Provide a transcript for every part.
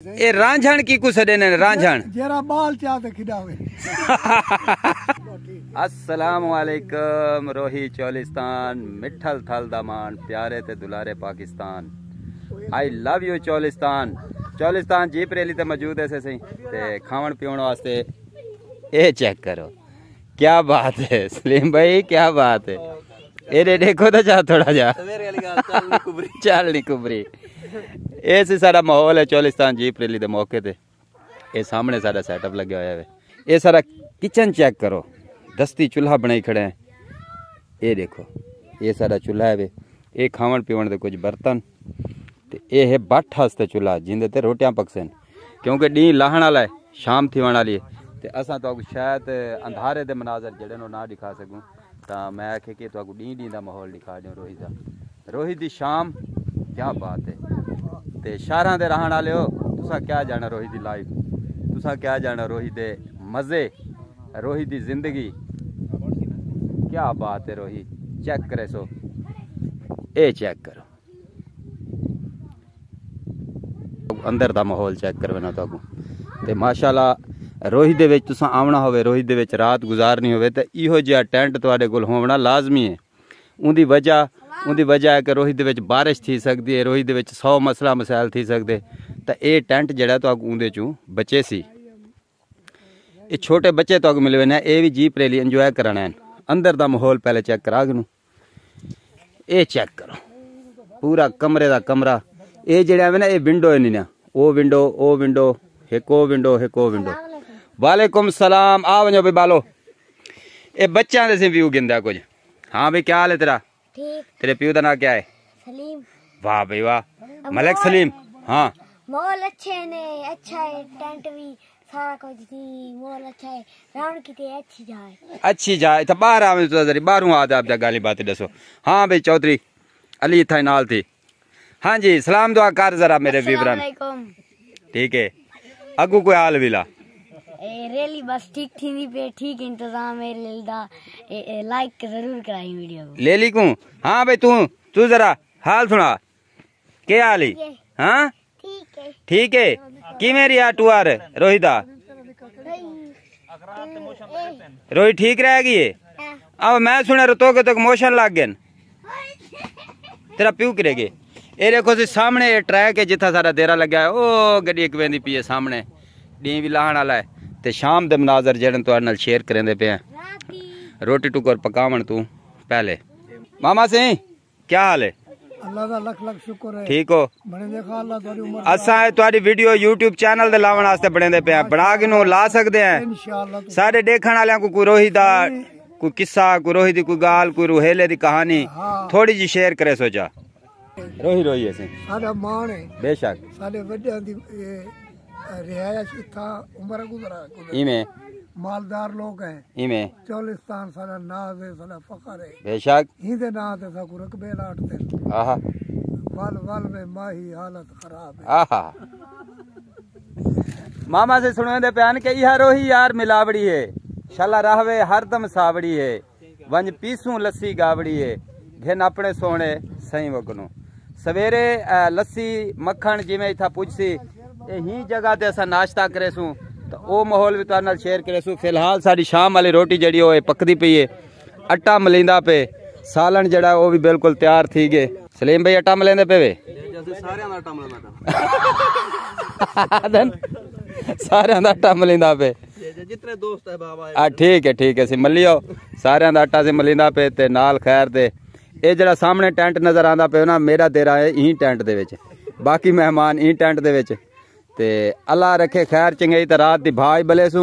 ए रांझण की कुछ देने रांझण जरा बाल चाहते खिडावे। अस्सलाम वालेकुम रोही चोलिस्तान मिठल थल दमान प्यारे ते दुलारे Pakistan. I love you Cholistan. Cholistan jeep rally ते मौजूद है सही ते खावन पीवन वास्ते ए चेक करो क्या बात है सलीम भाई क्या बात है। ए देखो तो जा थोड़ा जा चल नहीं कुबरी। इस सारा माहौल है चोलिस्तान जीप रैली के मौके ते। ये सामने सारा सैटअप लगे हुआ है। ये सारा किचन चेक करो दस्ती चूल्हा बनाई खड़े हैं। ये देखो ये सारा चूल्हा है। ये खावन पीवन के कुछ बर्तन ते ये है बट वास्ते चूल्हा जिंदे ते रोटियां पकसन क्योंकि डी लाहण वाला है शाम थी वाली है। तो असा तो शायद अंधारे दे मनाजर जड़े ना दिखा सकूँ तो मैं आखे कि तो डी डी का माहौल दिखा दूँ रोही का। रोही की शाम क्या बात है। ते शहर दे रहन वाले हो तुसा क्या जाना रोही दी लाइफ, तुसा क्या जाना रोही दे मज़े, रोही दी जिंदगी क्या बात है। रोही चेक करे सो ए चेक करो अंदर दा माहौल चेक करो ना तो ते माशाल्लाह रोही दे विच तुसा आवना होवे रोही दे विच रात गुजारनी होवे ते इहो जिहा टेंट तुहाडे कोल होना लाजमी है। उनकी वजह है कि रोही दे विच बारिश थी सकती है, रोही दे विच 100 मसला मसाइल थी सकते। तो ये टेंट जड़ा तो उनदे चों बचे सी। ये छोटे बच्चे तो मिले हुए हैं। ये भी जीप रैली इंजॉय कराना है। अंदर दा माहौल पहले चेक करा गनू। ये चेक करो पूरा कमरे दा कमरा। ये जड़ा है ना ये विंडो है नहीं ना ओ विंडो एक ओ विंडो। वालेकुम सलाम आ वजो भाई बालो। ये बच्चा दे व्यू गिंदा कुछ। हाँ भाई क्या हाल है तेरा? ठीक। तेरे प्यू का नाम क्या है? सलीम। वाह भाई वाह मलिक सलीम। हाँ मॉल अच्छे ने अच्छा है टेंट भी सारा कुछ थी मॉल अच्छा है राउंड की ते अच्छी जाए तो बाहर आवे तो जरी बाहरों आ आप गाली बात दसो। हाँ भाई चौधरी अली था नाल थी। हाँ जी सलाम दुआ कर जरा मेरे विवरण। ठीक है अगू कोई हाल विला रैली बस ठीक थी पे ठीक इंतजाम है रेल दा लाइक जरूर कराई वीडियो को ले को। हाँ भाई तू जरा हाल सुना क्या हाल है? हाँ ठीक है कि मेरी आ टूर रोहिता रोही ठीक रहेगी ये। अब मैं सुना तो के तक मोशन लग गए तेरा प्यू करेगी। ये देखो सी सामने ये ट्रैक है जिथा सारा देरा लगा है। ओ गड्डी एक वेंदी पी है सामने डी भी लाहण वाला है। ते शाम दे मनाजर जेड़े तुहाडे नाल शेयर करेंदे पे हैं। रोटी टुकर पकावन तू पहले मामा सिंह क्या हाल है? अल्लाह दा लख लख शुक्र है। ठीक हो? बने देखा अल्लाह तोरी उम्र असा तुहाडी वीडियो यूट्यूब चैनल दे लावन वास्ते बनेंदे पे हैं। बना के नु ला सकदे हैं इंशाअल्लाह। सारे देखण वालेयां को कोई रोही दा कोई किस्सा कोई रोही दी कोई गाल कोई रुहेले दी कहानी थोड़ी जी शेयर करे सोचा। रोही है साडा मान है बेशक साडे वड्डियां दी रिहायश इथा उम्र गुजरा इमें मालदार लोग हैं। इमें चोलिस्तान सारा नाज है सारा फखर है। बेशक हिंदे ना ते सा को रकबे लाटते आहा वल में माही हालत खराब है। आहा मामा से सुने दे प्यान के यह रोही यार मिलावड़ी है शला रहवे हरदम सावड़ी है वंज पीसू लस्सी गावड़ी है घिन अपने सोने सही वगनू सवेरे लस्सी मक्खन जिमें इथा पुजसी यही जगह ते असा नाश्ता करेसू तो वो माहौल भी तुहाडे नाल शेयर करेसू। फिलहाल साडी शाम वाली रोटी जड़ी वो पकदी पई है। आटा मलिंदा पे सालन जड़ा वो भी बिल्कुल तैयार थी गए। सलीम भाई आटा मलेंदे पे वे सारे आटा मलिंदा पे जितने दोस्त है बाबा ठीक है सी मलियो सारे आटा से मलिंदा पे ते नाल खैर ते ये जड़ा सामने टेंट नजर आंदा पे ना मेरा तेरा है यही टेंट दे विच बाकी मेहमान यही टेंट दे विच ते अल्लाह रखे खैर चंगई तो रात दी भाई बलेसू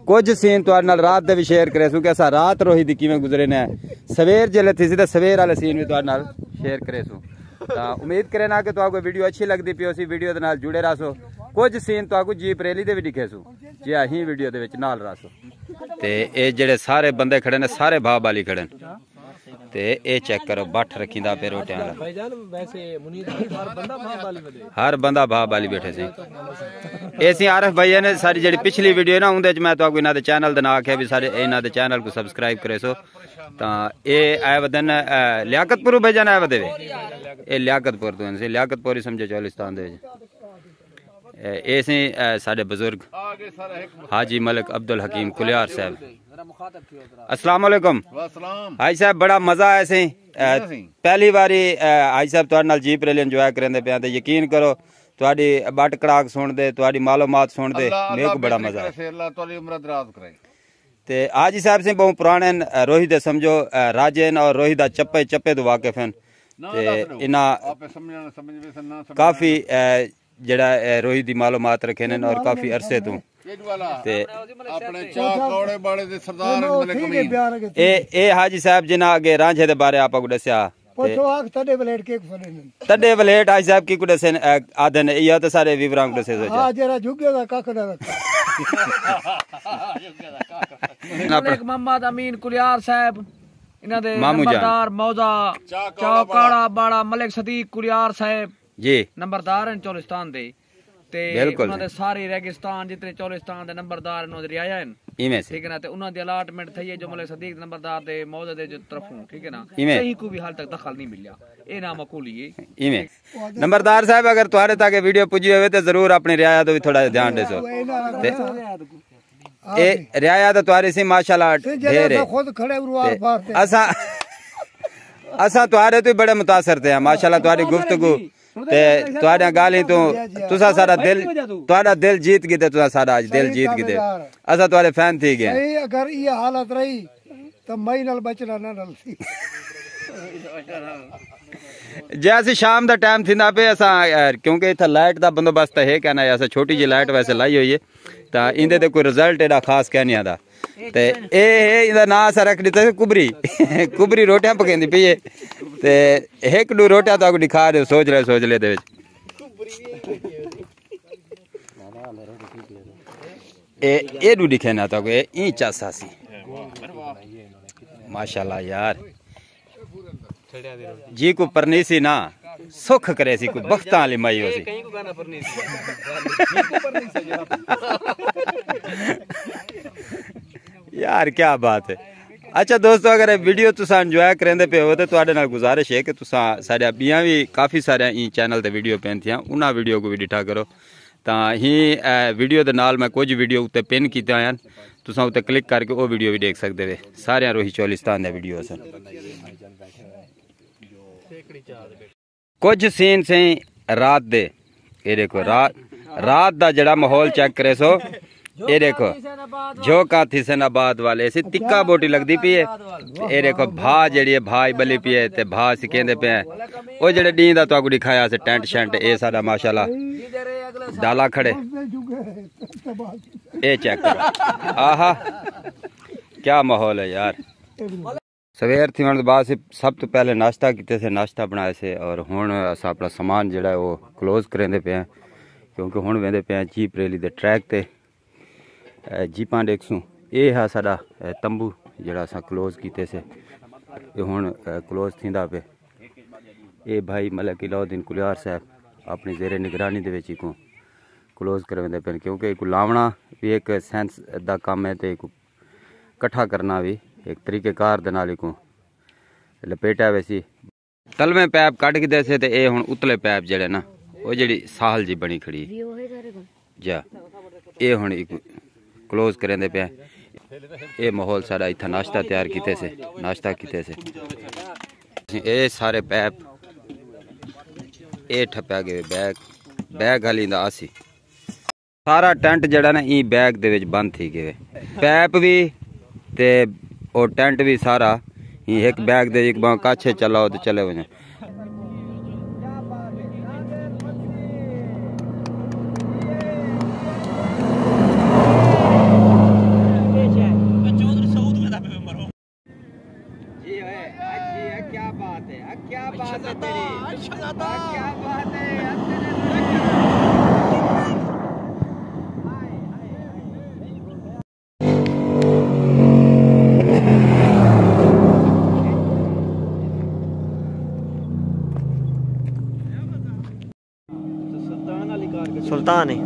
कुछ सीन तुहाडे नाल रात दे भी शेयर करेसू कि असा रात रोही दी किवें गुजरे ने सवेर जेले थी सी ते सवेर वाले सीन भी तुहाडे नाल शेयर करेसू। तो उम्मीद करे ना कि तुहाको वीडियो अच्छी लगती पी उसी वीडियो दे नाल जुड़े रहो। कुछ सीन तुहाको जीप रैली दे भी दिखेसू जी अहीं वीडियो दे विच नाल रहो। ते ये जेड़े सारे बंदे खड़े ने सारे भाव वाली खड़े ने ते ए चेक करो बठ रखींदा पे रोटियां दा भाईजान वैसे मुनीर हर बंदा भाव वाली बैठे सी। ऐसी आरफ भाई ने सारी जी पिछली वीडियो ना उनदे मैं तो इन्हां दे चैनल दा नाम आख्या भी सारे इन्हां दे चैनल को सबसक्राइब करे सो। तो ये आए वदन लियाकतपुर भाईजान आए वदे ये लियाकतपुर तो लियाकतपुर ही समझे चोलिस्तान दे ਇਹ ਸੀ ਸਾਡੇ ਬਜ਼ੁਰਗ हाजी मलिक अब्दुल हकीम कुलियार साहब। अस्सलाम वालेकुम हाजी साहब, बड़ा मज़ा आया सी। पहली बारी हाजी साहब तुहाडे नाल जीप रैली इंजॉय करदे पे ते यकीन करो तुहाडी बट कड़ाक सुनदे तुहाडी मालूमात सुनदे मेरे को बड़ा मज़ा आया। ते हाजी साहब से बहुत पुराने रोही दे समझो राजेन और रोही दा चप्पे चप्पे तो वाकिफ हैं ते इना काफ़ी जड़ा रोही दी मालूमात रखे ने और काफ़ी अरसे तो ते ए हाजी साहब जिन्ना अगे रांझे दे बारे आपको दस्या तड़े वलेट हाजी साहब की को दसे आदन या तो सारे विवरण दसे सो हां जरा झुगे दा काक दा मलिक मोहम्मद अमीन कुलियार साहब इना दे नंबरदार मौजा चौकाड़ा बाड़ा मलिक सदीक कुलियार साहब जी नंबरदार हैं चोलिस्तान दे ते उन्हां दे सारे रेगिस्तान जितने चोलिस्तान दे नंबरदार उन्हां दे रियाया हैं इमे से ठीक है ना। ते उन्हां दी अलॉटमेंट थई है जो मलिक सदीक नंबरदार दे मौजा दे जो तरफों ठीक है ना, कहीं को भी हाल तक दखल नहीं मिलिया। ए ना माकूली है इमे। नंबरदार साहब अगर तुहारे तक वीडियो पुजी होवे ते जरूर अपनी रियाया तो भी थोड़ा ध्यान देसो। ए रियाया तो तुहारी सी माशाल्लाह ढेर है। खुद खड़े उरवार पार असा तुहारे तो बड़े मुतासर थे माशाल्लाह तुहारी गुफ्तगू ते तुहाडे गाली तो तुसा सारा दिल तुहाडा दिल जीत गए तुसा सारा आज दिल जीत गए असा तुहारे फैन थी गए। नहीं अगर ये हालत रही तो मई नाल बचना ना डलसी जैसे शाम दा टाइम थिंदा पे असा क्योंकि इथे लाइट दा बंदोबस्त है कहना है असा छोटी जी लाइट वैसे लाई हुई है ता इंदे ते कोई रिजल्ट एड़ा खास कहनी आदा ते ए इंदा ना असा रख दिता कुबरी कुबरी रोटियां पकेंदी पई है ते एक दो रोटियां तो दिखा रहे सोच ले दे ए दू दिखे ना तो ई चासा सी माशाल्लाह यार जी को परनीसी ना सुख करे सी को बख्ता वाली माई हो सी यार क्या बात है। अच्छा दोस्तों अगर वीडियो तुसा एंजॉय करेंदे पे हो तो तुहाडे नाल गुजारिश है कि तुसा साडे अबियां भी काफ़ी सारे ई चैनल ते वीडियो पेन थियां उन्हां वीडियो को भी डिठा करो तां ही वीडियो दे नाल मैं कुछ वीडियो उत्ते पिन कीते हैं तुसा उत्ते क्लिक करके वो वीडियो भी देख सकते वे सारे रोही चोलिस्तान दे वीडियो सन। कुछ सीन से रात दे ये देखो रात दा जड़ा माहौल चेक करे सो ये देखो जो का थी सेनाबाद वाले ऐसी तिक्का बोटी लगती पी है ये देखो भा जड़ी है भाई बली पी है ते भा सिकेंदे पे है वो जड़े डी दा तो दिखाया से टेंट शेंट ए सारा माशाल्लाह डाला खड़े ए चेक करो आहा क्या माहौल है यार। सवेर थी होने बाद सब तो पहले नाश्ता किते से नाश्ता बनाए से और हुण अस अपना सामान जड़ा है वो क्लोज करेंदे पे हैं क्योंकि हुण वेंदे पे हैं जीप रैली दे ट्रैक ते जीपां देखसूं ये है साडा तंबू जड़ा अस क्लोज किते से ये हुण क्लोज थींदा पे ये भाई मलिक इलाउद्दीन कुलियार साहब अपनी जेरे निगरानी दे विच को क्लोज करवेंदे पे क्योंकि एक लावना भी एक सेंस दा काम है ते कट्ठा करना भी एक तरीकेकार दे नाल को लपेटा वैसी तलवे पैप कट के दे से ते ए हुण उतले पैप जड़े ना वो जड़ी साहल जी बनी खड़ी जा ए हुण क्लोज करेंदे पे ये माहौल सारा इतना नाश्ता तैयार किते से नाश्ता किते से ये सारे पैप ये ठप्या गए बैग हाली दा आसी सारा टेंट जड़ा ना ई बैग दे विच बंद थी गए पैप भी ते और टेंट भी सारा एक बैग दे एक काछे चलाओ तो चले वने। क्या बात है क्या बात है तेरी क्या बात है सुल्तान है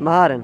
महारन